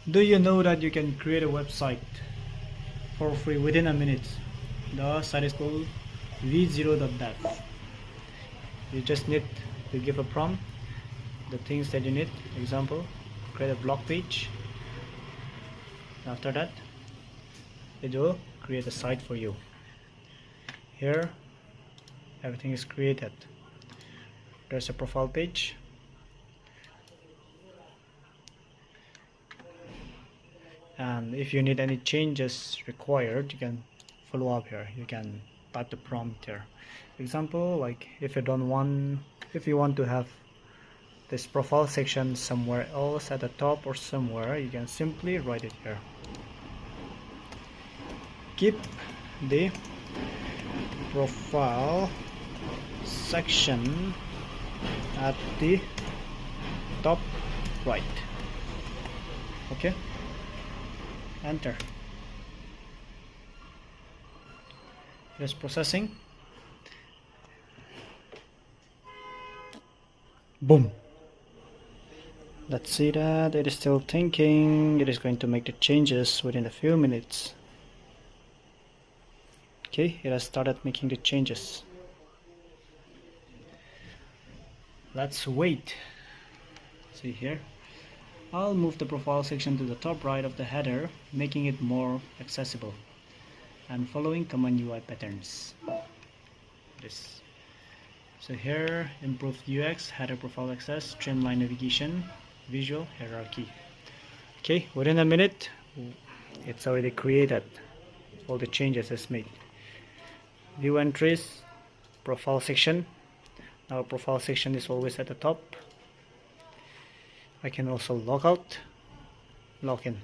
Do you know that you can create a website for free within a minute? The site is called v0.dev. You just need to give a prompt, the things that you need. Example, create a blog page. After that, it will create a site for you. Here, everything is created. There's a profile page. And if you need any changes required, you can follow up here. You can type the prompt here. Example, like if you want to have this profile section somewhere else at the top or somewhere, you can simply write it here. Keep the profile section at the top right. Okay, enter. It is processing. Boom. Let's see that it is still thinking. It is going to make the changes within a few minutes. Okay, it has started making the changes. Let's wait. See here, I'll move the profile section to the top right of the header, making it more accessible, and following command UI patterns. This. So here, improved UX, header profile access, streamline navigation, visual hierarchy. Okay, within a minute, it's already created. All the changes is made. View entries, profile section. Now profile section is always at the top. I can also log out, log in.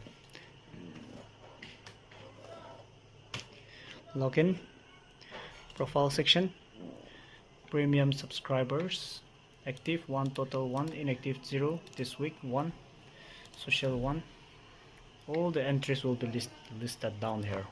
Login, profile section, premium subscribers, active 1, total 1, inactive 0, this week 1, social 1. All the entries will be listed down here.